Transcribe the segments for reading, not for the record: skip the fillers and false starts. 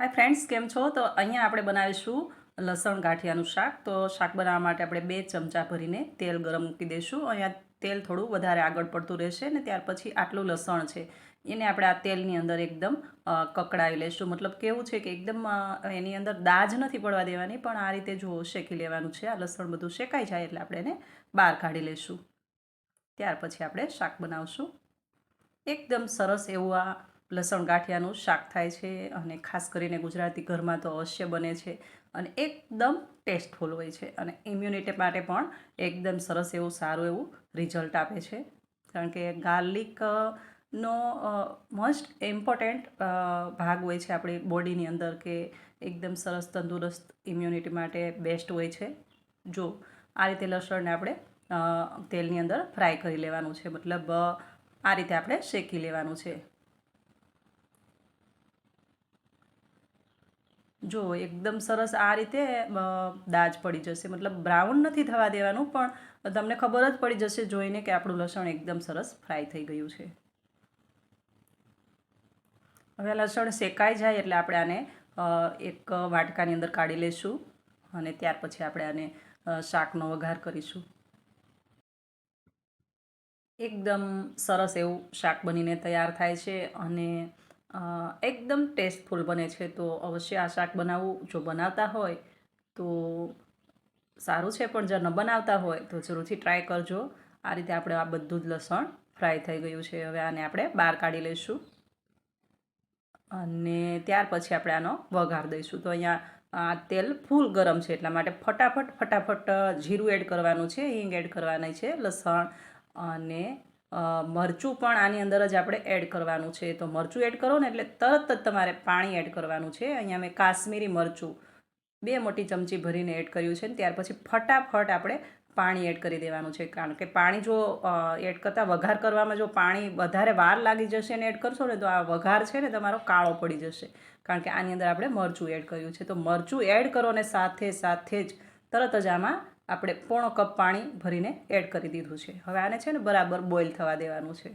Hi friends, કેમ છો? તો અહીંયા આપણે બનાવીશું લસણ ગાંઠિયાનું શાક. તો શાક બનાવવા માટે આપણે 2 ચમચા ભરીને તેલ ગરમ મૂકી દઈશું. અહીંયા તેલ થોડું વધારે આગળ પડતું રહેશે ને ત્યાર પછી આટલું લસણ છે એને આપણે આ તેલની અંદર એકદમ કકડાવી લઈશું. મતલબ કેવું છે કે એકદમ એની અંદર દાજ નથી પડવા દેવાની, પણ આ રીતે જો શેકી લેવાનું છે. આ લસણ બધું શેકાઈ જાય એટલે આપણે એને બહાર કાઢી લઈશું. ત્યાર પછી આપણે શાક બનાવશું. એકદમ સરસ એવું આ લસણ ગાંઠિયાનું શાક થાય છે અને ખાસ કરીને ગુજરાતી ઘરમાં તો અવશ્ય બને છે અને એકદમ ટેસ્ટફુલ હોય છે અને ઇમ્યુનિટી માટે પણ એકદમ સરસ એવું સારું એવું રિઝલ્ટ આપે છે. કારણ કે ગાર્લિકનો મોસ્ટ ઇમ્પોર્ટન્ટ ભાગ હોય છે આપણી બોડીની અંદર, કે એકદમ સરસ તંદુરસ્ત ઇમ્યુનિટી માટે બેસ્ટ હોય છે. જો આ રીતે લસણને આપણે તેલની અંદર ફ્રાય કરી લેવાનું છે, મતલબ આ રીતે આપણે શેકી લેવાનું છે. જો એકદમ સરસ આ રીતે દાજ પડી જશે, મતલબ બ્રાઉન નથી થવા દેવાનું, પણ તમને ખબર જ પડી જશે જોઈને કે આપણું લસણ એકદમ સરસ ફ્રાય થઈ ગયું છે. હવે લસણ શેકાઈ જાય એટલે આપણે આને એક વાટકાની અંદર કાઢી લઈશું અને ત્યાર પછી આપણે આને શાકનો વઘાર કરીશું. એકદમ સરસ એવું શાક બનીને તૈયાર થાય છે અને એકદમ ટેસ્ટફુલ બને છે. તો અવશ્ય આ શાક બનાવવું, જો બનાવતા હોય તો સારું છે, પણ જો ન બનાવતા હોય તો જરૂરથી ટ્રાય કરજો. આ રીતે આપણે આ બધું જ લસણ ફ્રાય થઈ ગયું છે. હવે આને આપણે બહાર કાઢી લઈશું અને ત્યાર પછી આપણે આનો વઘાર દઈશું. તો અહીંયા આ તેલ ફૂલ ગરમ છે એટલા માટે ફટાફટ જીરું એડ કરવાનું છે, હિંગ એડ કરવાની છે, લસણ અને મરચું પણ આની અંદર જ આપણે એડ કરવાનું છે. તો મરચું એડ કરો ને એટલે તરત જ તમારે પાણી એડ કરવાનું છે. અહીંયા મેં કાશ્મીરી મરચું 2 મોટી ચમચી ભરીને એડ કર્યું છે. ત્યાર પછી ફટાફટ આપણે પાણી એડ કરી દેવાનું છે. કારણ કે પાણી જો એડ કરતાં વઘાર કરવામાં જો પાણી વધારે વાર લાગી જશે ને એડ કરશો ને તો આ વઘાર છે ને તમારો કાળો પડી જશે. કારણ કે આની અંદર આપણે મરચું એડ કર્યું છે. તો મરચું એડ કરો ને સાથે જ તરત જ આમાં આપણે પોણો કપ પાણી ભરીને એડ કરી દીધું છે. હવે આને છે ને બરાબર બોઇલ થવા દેવાનું છે.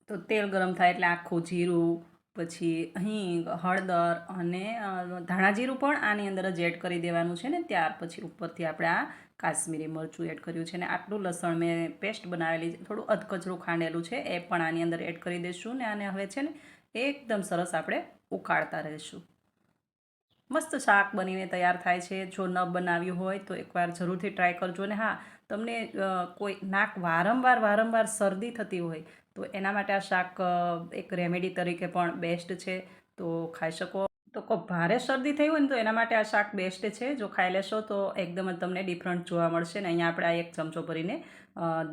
તો તેલ ગરમ થાય એટલે આખું જીરું, પછી હિંગ, હળદર અને ધાણા જીરું પણ આની અંદર જ એડ કરી દેવાનું છે ને ત્યાર પછી ઉપરથી આપણે આ કાશ્મીરી મરચું એડ કર્યું છે ને આટલું લસણ મેં પેસ્ટ બનાવેલી, થોડું અધકચરું ખાંડેલું છે એ પણ આની અંદર એડ કરી દઈશું ને આને હવે છે ને એકદમ સરસ આપણે ઉકાળતા રહીશું. મસ્ત શાક બનીને તૈયાર થાય છે. જો ન બનાવ્યું હોય તો એકવાર જરૂરથી ટ્રાય કરજો. ને હા, તમને કોઈ વારંવાર શરદી થતી હોય તો એના માટે આ શાક એક રેમેડી તરીકે પણ બેસ્ટ છે, તો ખાઈ શકો. તો કોઈ ભારે શરદી થઈ હોય ને તો એના માટે આ શાક બેસ્ટ છે. જો ખાઈ લેશો તો એકદમ જ તમને ડિફરન્ટ જોવા મળશે. ને અહીંયા આપણે આ 1 ચમચો ભરીને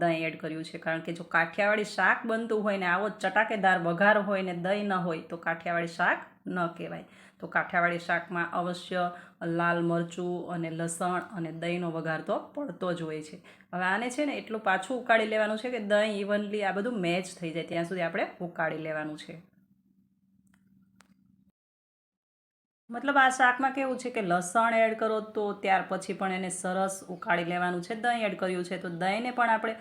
દહીં એડ કર્યું છે. કારણ કે જો કાઠિયાવાડી શાક બનતું હોય ને આવો ચટાકેદાર વઘાર હોય ને દહીં ન હોય તો કાઠિયાવાડી શાક ન કહેવાય. તો કાઠિયાવાડી શાકમાં અવશ્ય લાલ મરચું અને લસણ અને દહીંનો વઘાર તો પડતો જ હોય છે. હવે આને છે ને એટલું પાછું ઉકાળી લેવાનું છે કે દહીં ઇવનલી આ બધું મેચ થઈ જાય ત્યાં સુધી આપણે ઉકાળી લેવાનું છે. મતલબ આ શાકમાં કેવું છે કે લસણ એડ કરો તો ત્યાર પછી પણ એને સરસ ઉકાળી લેવાનું છે. દહીં એડ કર્યું છે તો દહીંને પણ આપણે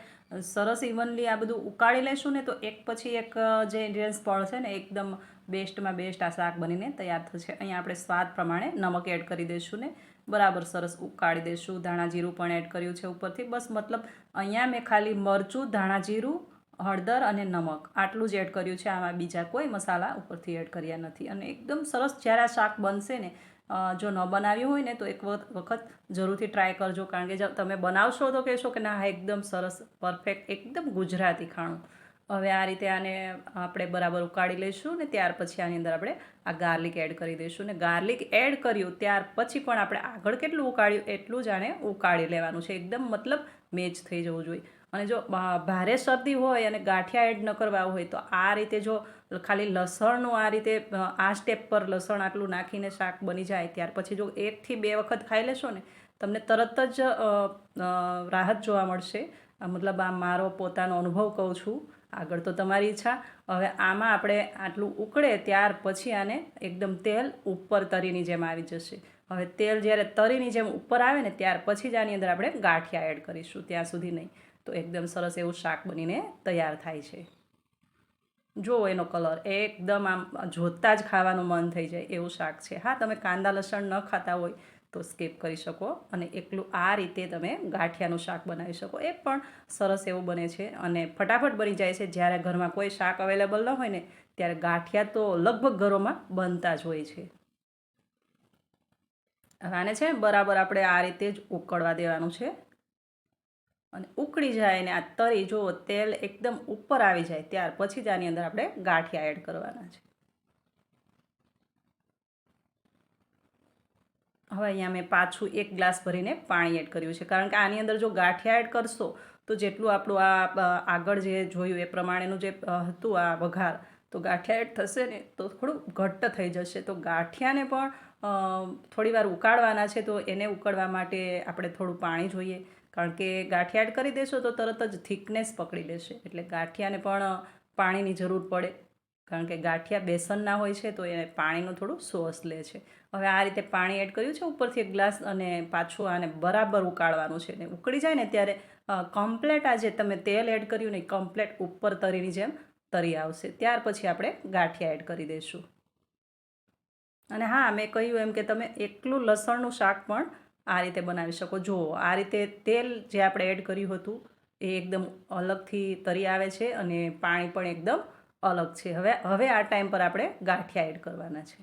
સરસ ઇવનલી આ બધું ઉકાળી લઈશું ને તો એક પછી એક જે ઇન્ગ્રીડિયન્ટ્સ પડશે ને એકદમ બેસ્ટમાં બેસ્ટ આ શાક બનીને તૈયાર થશે. અહીંયા આપણે સ્વાદ પ્રમાણે નમક એડ કરી દઈશું ને બરાબર સરસ ઉકાળી દઈશું. ધાણા જીરું પણ એડ કર્યું છે ઉપરથી. બસ મતલબ અહીંયા મેં ખાલી મરચું, ધાણા જીરું, હળદર અને નમક આટલું જ એડ કર્યું છે. આમાં બીજા કોઈ મસાલા ઉપરથી એડ કર્યા નથી. અને એકદમ સરસ જ્યારે આ શાક બનશે ને, જો ન બનાવ્યું હોય ને તો એક વખત જરૂરથી ટ્રાય કરજો. કારણ કે જો તમે બનાવશો તો કહેશો કે ના એકદમ સરસ પરફેક્ટ એકદમ ગુજરાતી ખાણું. હવે આ રીતે આને આપણે બરાબર ઉકાળી લઈશું ને ત્યાર પછી આની અંદર આપણે આ ગાર્લિક એડ કરી દઈશું. ને ગાર્લિક એડ કર્યું ત્યાર પછી પણ આપણે આગળ કેટલું ઉકાળ્યું એટલું જ આને ઉકાળી લેવાનું છે. એકદમ મતલબ મેચ થઈ જવું જોઈએ. અને જો ભારે શરદી હોય અને ગાંઠિયા એડ ન કરવા હોય તો આ રીતે જો ખાલી લસણનું આ રીતે આ સ્ટેપ પર લસણ આટલું નાખીને શાક બની જાય ત્યાર પછી જો 1 થી 2 વખત ખાઈ લેશો ને તમને તરત જ રાહત જોવા મળશે. મતલબ આ મારો પોતાનો અનુભવ કહું છું, આગળ તો તમારી ઈચ્છા. હવે આમાં આપણે આટલું ઉકળે ત્યાર પછી આને એકદમ તેલ ઉપર તરીની જેમ આવી જશે. હવે તેલ જ્યારે તરીની જેમ ઉપર આવે ને ત્યાર પછી જ આની અંદર આપણે ગાંઠિયા એડ કરીશું, ત્યાં સુધી નહીં. તો એકદમ સરસ એવું શાક બનીને તૈયાર થાય છે. જો એનો કલર એકદમ આમ જોતાં જ ખાવાનું મન થઈ જાય એવું શાક છે. હા, તમે કાંદા લસણ ન ખાતા હોય તો સ્કીપ કરી શકો અને એકલું આ રીતે તમે ગાંઠિયાનું શાક બનાવી શકો. એ પણ સરસ એવું બને છે અને ફટાફટ બની જાય છે. જ્યારે ઘરમાં કોઈ શાક અવેલેબલ ન હોય ને ત્યારે ગાંઠિયા તો લગભગ ઘરોમાં બનતા જ હોય છે. હવે આને છે બરાબર આપણે આ રીતે જ ઉકળવા દેવાનું છે અને ઉકળી જાય ને આ તરી જો તેલ એકદમ ઉપર આવી જાય ત્યાર પછી જ આની અંદર આપણે ગાંઠિયા એડ કરવાના છે. હવે અહીંયા મેં પાછું 1 ગ્લાસ ભરીને પાણી એડ કર્યું છે, કારણ કે આની અંદર જો ગાંઠિયા એડ કરશો તો જેટલું આપણું આ આગળ જે જોયું એ પ્રમાણેનું જે હતું આ વઘાર, તો ગાંઠિયા એડ થશે ને તો થોડું ઘટ્ટ થઈ જશે. તો ગાંઠિયાને પણ થોડી વાર ઉકાળવાના છે, તો એને ઉકળવા માટે આપણે થોડું પાણી જોઈએ, કારણ કે ગાંઠિયા એડ કરી દેશો તો તરત જ થિકનેસ પકડી લેશે. એટલે ગાંઠિયાને પણ પાણીની જરૂર પડે, કારણ કે ગાંઠિયા બેસનના હોય છે તો એને પાણીનું થોડું સોસ લે છે. હવે આ રીતે પાણી એડ કર્યું છે ઉપરથી 1 ગ્લાસ અને પાછું આને બરાબર ઉકાળવાનું છે. ને ઉકળી જાય ને ત્યારે કમ્પ્લેટ આ જે તમે તેલ એડ કર્યું ને કમ્પ્લેટ ઉપર તરીની જેમ તરી આવશે. ત્યાર પછી આપણે ગાંઠિયા એડ કરી દઈશું. અને હા, મેં કહ્યું એમ કે તમે એકલું લસણનું શાક પણ આ રીતે બનાવી શકો. જુઓ, આ રીતે તેલ જે આપણે એડ કર્યું હતું એ એકદમ અલગથી તરી આવે છે અને પાણી પણ એકદમ અલગ છે. હવે આ ટાઈમ પર આપણે ગાંઠિયા એડ કરવાના છે.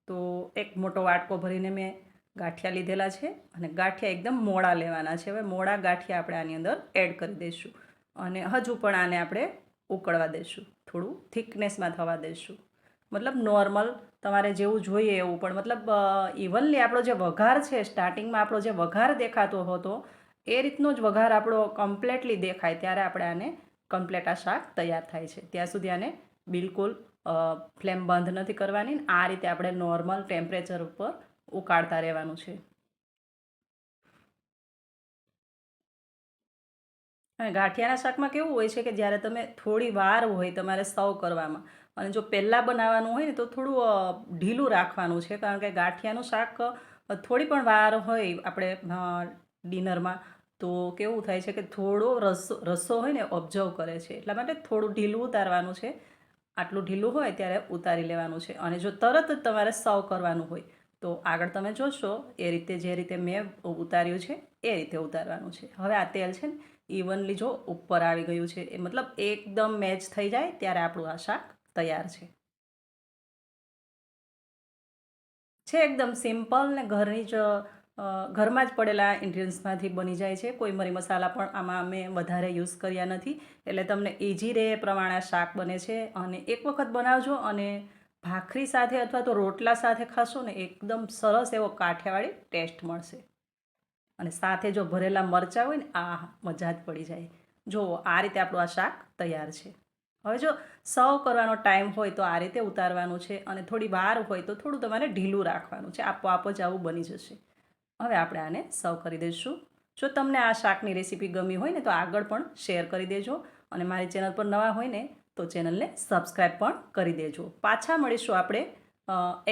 તો એક મોટો વાટકો ભરીને મેં ગાંઠિયા લીધેલા છે અને ગાંઠિયા એકદમ મોડા લેવાના છે. હવે મોડા ગાંઠિયા આપણે આની અંદર એડ કરી દઈશું અને હજુ પણ આને આપણે ઉકળવા દઈશું, થોડું થિકનેસમાં થવા દઈશું. મતલબ નોર્મલ તમારે જેવું જોઈએ એવું, પણ મતલબ ઇવનલી આપણો જે વઘાર છે, સ્ટાર્ટિંગમાં આપણો જે વઘાર દેખાતો હતો એ રીતનો જ વઘાર આપણો કમ્પ્લેટલી દેખાય ત્યારે આપણે આને કમ્પ્લેટ આ શાક તૈયાર થાય છે. ત્યાં સુધી આને બિલકુલ ફ્લેમ બંધ નથી કરવાની. આ રીતે આપણે નોર્મલ ટેમ્પરેચર ઉપર ઉકાળતા રહેવાનું છે. અને ગાંઠિયાના શાકમાં કેવું હોય છે કે જ્યારે તમે થોડી વાર હોય તમારે સર્વ કરવામાં, અને જો પહેલાં બનાવવાનું હોય ને તો થોડું ઢીલું રાખવાનું છે, કારણ કે ગાંઠિયાનું શાક થોડી પણ વાર હોય આપણે ડિનરમાં તો કેવું થાય છે કે થોડો રસો હોય ને ઓબ્ઝર્વ કરે છે, એટલા માટે થોડું ઢીલું ઉતારવાનું છે. આટલું ઢીલું હોય ત્યારે ઉતારી લેવાનું છે. અને જો તરત જ તમારે સર્વ કરવાનું હોય તો આગળ તમે જોશો એ રીતે, જે રીતે મેં ઉતાર્યું છે એ રીતે ઉતારવાનું છે. હવે આ તેલ છે ને ઇવનલી જો ઉપર આવી ગયું છે, એ મતલબ એકદમ મેચ થઈ જાય ત્યારે આપણું આ શાક તૈયાર છે. એકદમ સિમ્પલ ને ઘરની જ ઘરમાં જ પડેલા ઇન્ગ્રીડિયન્ટ્સમાંથી બની જાય છે. કોઈ મરી મસાલા પણ આમાં મેં વધારે યુઝ કર્યા નથી, એટલે તમને ઇઝી રહે એ પ્રમાણે આ શાક બને છે. અને એક વખત બનાવજો અને ભાખરી સાથે અથવા તો રોટલા સાથે ખાશો ને એકદમ સરસ એવો કાઠિયાવાડી ટેસ્ટ મળશે. અને સાથે જો ભરેલા મરચાં હોય ને, આ મજા જ પડી જાય. જુઓ, આ રીતે આપણું આ શાક તૈયાર છે. હવે જો સર્વ કરવાનો ટાઈમ હોય તો આ રીતે ઉતારવાનું છે, અને થોડી વાર હોય તો થોડું તમારે ઢીલું રાખવાનું છે. આપોઆપ જ આવું બની જશે. હવે આપણે આને સર્વ કરી દઈશું. જો તમને આ શાકની રેસીપી ગમી હોય ને તો આગળ પણ શેર કરી દેજો, અને મારી ચેનલ પર નવા હોય ને તો ચેનલને સબસ્ક્રાઈબ પણ કરી દેજો. પાછા મળીશું આપણે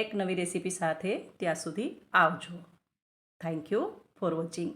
એક નવી રેસીપી સાથે. ત્યાં સુધી આવજો. Thank you for watching.